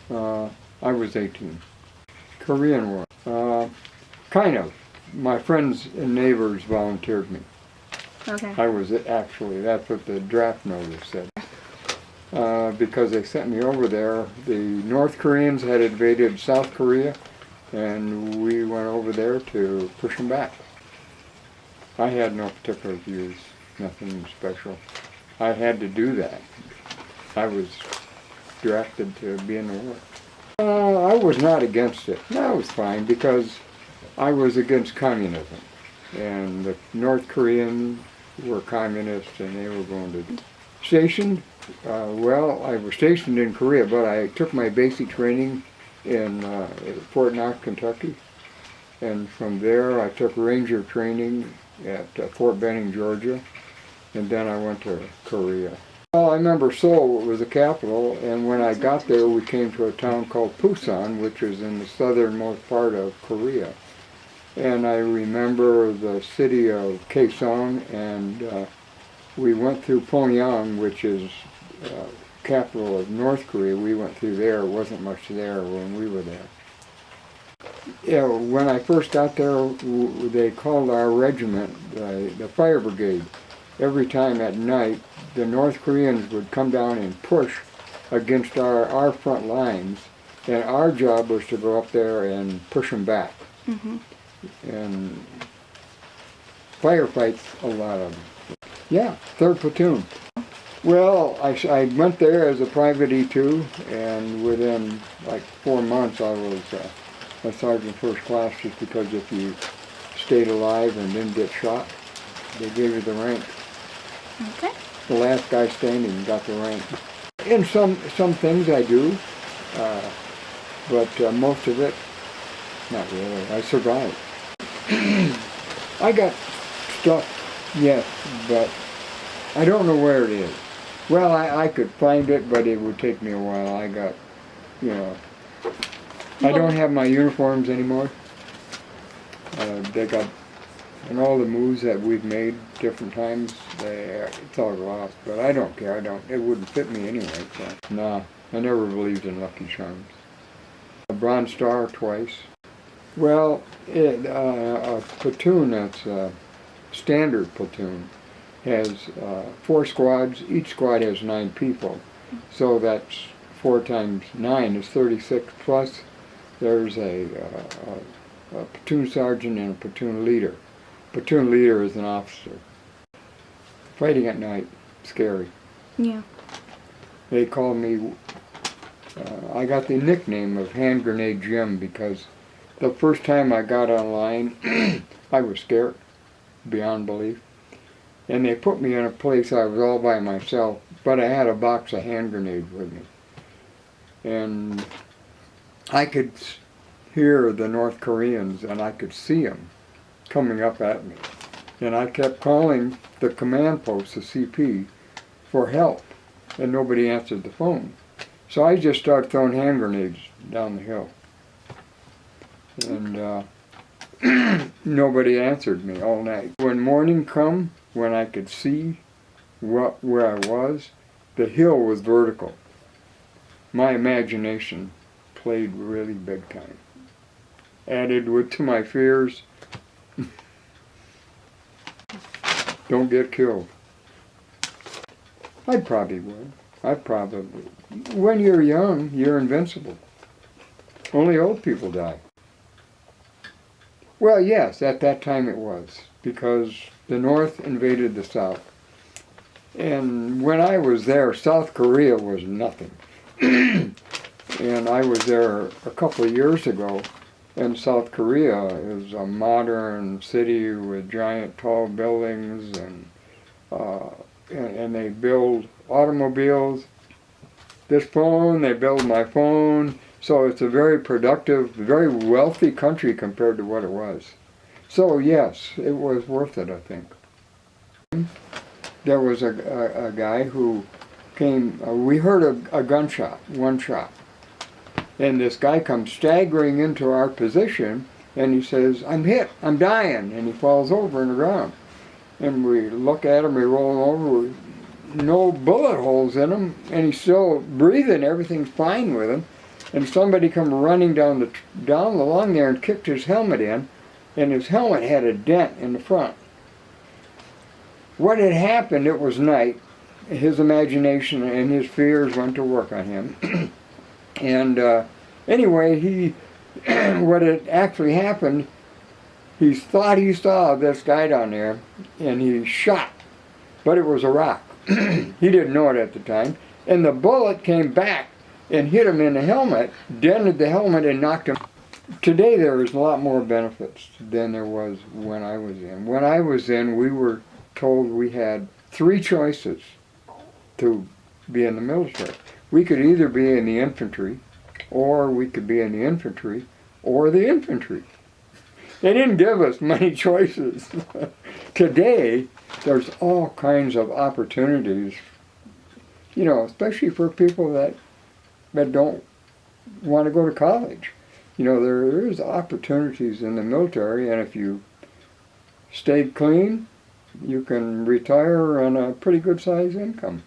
I was 18. Korean War. Kind of. My friends and neighbors volunteered me. Okay. I was actually, that's what the draft notice said. Because they sent me over there. The North Koreans had invaded South Korea, and we went over there to push them back. I had no particular views, nothing special. I had to do that. I was drafted to be in the war. I was not against it. That was fine because I was against communism. And the North Koreans were communists and they were going to... Stationed? Well, I was stationed in Korea, but I took my basic training in Fort Knox, Kentucky. And from there I took Ranger training at Fort Benning, Georgia. And then I went to Korea. Well, I remember Seoul was the capital, and when I got there we came to a town called Busan, which is in the southernmost part of Korea. And I remember the city of Kaesong, and we went through Pyongyang, which is capital of North Korea. We went through there. It wasn't much there when we were there. Yeah, when I first got there, they called our regiment the fire brigade. Every time at night, the North Koreans would come down and push against our front lines, and our job was to go up there and push them back. Mm-hmm. And firefights, a lot of them. Yeah, 3rd Platoon. Well, I went there as a private E2, and within like 4 months I was a sergeant first class, just because if you stayed alive and didn't get shot, they gave you the rank. Okay. The last guy standing got the rank. In some things I do, but most of it, not really. I survived. I got stuff, yes, but I don't know where it is. Well, I could find it, but it would take me a while. I got, I don't have my uniforms anymore. They got, and all the moves that we've made different times, it's all lost. But I don't care. It wouldn't fit me anyway. So, nah, I never believed in Lucky Charms. A Bronze Star twice. Well, a platoon that's a standard platoon has 4 squads. Each squad has 9 people. So that's 4 times 9 is 36, plus there's a platoon sergeant and a platoon leader. Platoon leader is an officer. Fighting at night, scary. Yeah. They call me, I got the nickname of Hand Grenade Jim because the first time I got online, I was scared, beyond belief. And they put me in a place I was all by myself, but I had a box of hand grenades with me. And I could hear the North Koreans, and I could see them coming up at me. And I kept calling the command post, the CP, for help, and nobody answered the phone. So I just started throwing hand grenades down the hill. And nobody answered me all night. When morning come, when I could see where I was, the hill was vertical. My imagination played really big time. Added to my fears, don't get killed. I probably would. When you're young, you're invincible. Only old people die. Well, yes, at that time it was, because the North invaded the South. And when I was there, South Korea was nothing. And I was there a couple of years ago, and South Korea is a modern city with giant tall buildings, and they build automobiles. This phone, they build my phone. So it's a very productive, very wealthy country compared to what it was. So yes, it was worth it, I think. There was a guy who came, we heard a gunshot, one shot. And this guy comes staggering into our position, and he says, "I'm hit, I'm dying," and he falls over in the ground. And we look at him, we roll him over, no bullet holes in him, and he's still breathing, everything's fine with him. and somebody come running down along there and kicked his helmet in, and his helmet had a dent in the front. What had happened, it was night, his imagination and his fears went to work on him. And anyway, what had actually happened, he thought he saw this guy down there, and he shot, but it was a rock. He didn't know it at the time, and the bullet came back and hit him in the helmet, dented the helmet and knocked him. Today there is a lot more benefits than there was when I was in. When I was in, we were told we had 3 choices to be in the military. We could either be in the infantry, or we could be in the infantry, or the infantry. They didn't give us many choices. Today, there's all kinds of opportunities, you know, especially for people that don't want to go to college. You know, there is opportunities in the military, and if you stay clean, you can retire on a pretty good sized income.